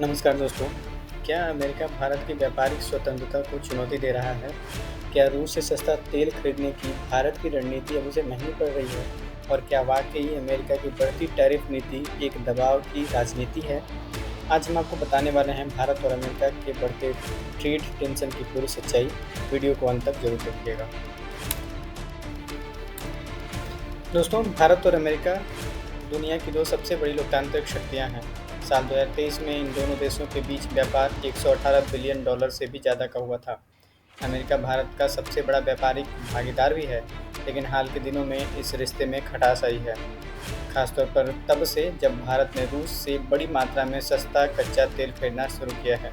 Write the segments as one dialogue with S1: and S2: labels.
S1: नमस्कार दोस्तों। क्या अमेरिका भारत की व्यापारिक स्वतंत्रता को चुनौती दे रहा है? क्या रूस से सस्ता तेल खरीदने की भारत की रणनीति अब उसे महंगी पड़ रही है? और क्या वाकई अमेरिका की बढ़ती टैरिफ नीति एक दबाव की राजनीति है? आज हम आपको बताने वाले हैं भारत और अमेरिका के बढ़ते ट्रेड टेंशन की पूरी सच्चाई। वीडियो को अंत तक जरूर देखिएगा। दोस्तों, भारत और अमेरिका दुनिया की दो सबसे बड़ी लोकतांत्रिक शक्तियां हैं। साल 2023 में इन दोनों देशों के बीच व्यापार 118 बिलियन डॉलर से भी ज़्यादा का हुआ था। अमेरिका भारत का सबसे बड़ा व्यापारिक भागीदार भी है, लेकिन हाल के दिनों में इस रिश्ते में खटास आई है। खासतौर पर तब से जब भारत ने रूस से बड़ी मात्रा में सस्ता कच्चा तेल खरीदना शुरू किया है।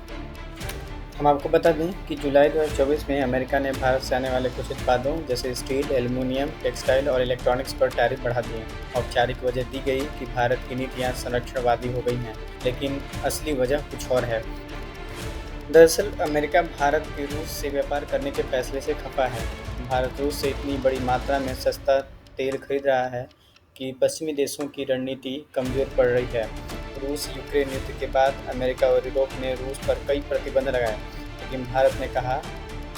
S1: हम आपको बता दें कि जुलाई 2024 में अमेरिका ने भारत से आने वाले कुछ उत्पादों जैसे स्टील, एल्युमिनियम, टेक्सटाइल और इलेक्ट्रॉनिक्स पर टैरिफ बढ़ा दिए। औपचारिक वजह दी गई कि भारत की नीतियां संरक्षणवादी हो गई हैं, लेकिन असली वजह कुछ और है। दरअसल अमेरिका भारत के रूस से व्यापार करने के फैसले से खफा है। भारत रूस से इतनी बड़ी मात्रा में सस्ता तेल खरीद रहा है कि पश्चिमी देशों की रणनीति कमजोर पड़ रही है। रूस यूक्रेन युद्ध के बाद अमेरिका और यूरोप ने रूस पर कई प्रतिबंध लगाए, लेकिन भारत ने कहा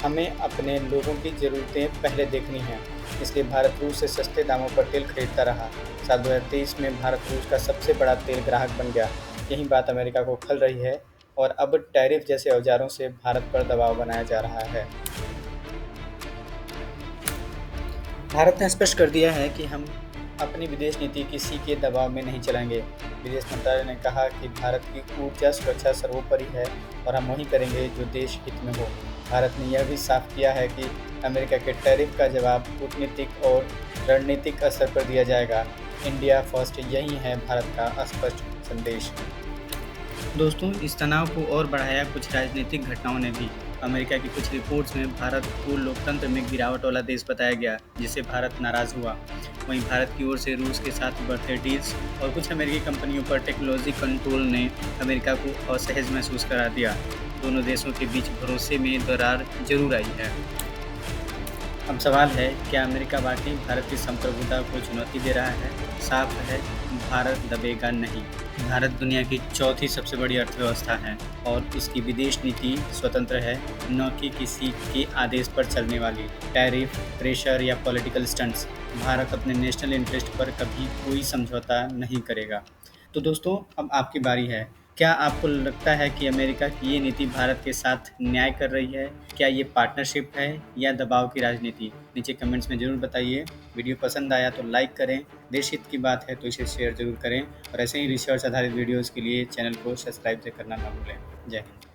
S1: हमें अपने लोगों की ज़रूरतें पहले देखनी हैं। इसलिए भारत रूस से सस्ते दामों पर तेल खरीदता रहा। साल 2023 में भारत रूस का सबसे बड़ा तेल ग्राहक बन गया। यही बात अमेरिका को खल रही है और अब टैरिफ जैसे औजारों से भारत पर दबाव बनाया जा रहा है। भारत ने स्पष्ट कर दिया है कि हम अपनी विदेश नीति किसी के दबाव में नहीं चलेंगे। विदेश मंत्रालय ने कहा कि भारत की ऊर्जा सुरक्षा सर्वोपरि है और हम वही करेंगे जो देश हित में हो। भारत ने यह भी साफ किया है कि अमेरिका के टैरिफ का जवाब कूटनीतिक और रणनीतिक स्तर पर दिया जाएगा। इंडिया फर्स्ट, यही है भारत का स्पष्ट संदेश। दोस्तों, इस तनाव को और बढ़ाया कुछ राजनीतिक घटनाओं ने भी। अमेरिका की कुछ रिपोर्ट्स में भारत को लोकतंत्र में गिरावट वाला देश बताया गया, जिससे भारत नाराज हुआ। वहीं भारत की ओर से रूस के साथ बढ़ते डील्स और कुछ अमेरिकी कंपनियों पर टेक्नोलॉजी कंट्रोल ने अमेरिका को असहज महसूस करा दिया। दोनों देशों के बीच भरोसे में दरार जरूर आई है। अब सवाल है, क्या अमेरिका वाकई भारत की संप्रभुता को चुनौती दे रहा है? साफ है, भारत दबेगा नहीं। भारत दुनिया की चौथी सबसे बड़ी अर्थव्यवस्था है और इसकी विदेश नीति स्वतंत्र है, न कि किसी के आदेश पर चलने वाली। टैरिफ, प्रेशर या पॉलिटिकल स्टंट्स, भारत अपने नेशनल इंटरेस्ट पर कभी कोई समझौता नहीं करेगा। तो दोस्तों, अब आपकी बारी है। क्या आपको लगता है कि अमेरिका की ये नीति भारत के साथ न्याय कर रही है? क्या ये पार्टनरशिप है या दबाव की राजनीति? नीचे कमेंट्स में ज़रूर बताइए। वीडियो पसंद आया तो लाइक करें, देश हित की बात है तो इसे शेयर ज़रूर करें और ऐसे ही रिसर्च आधारित वीडियोज़ के लिए चैनल को सब्सक्राइब से करना ना भूलें। जय हिंद।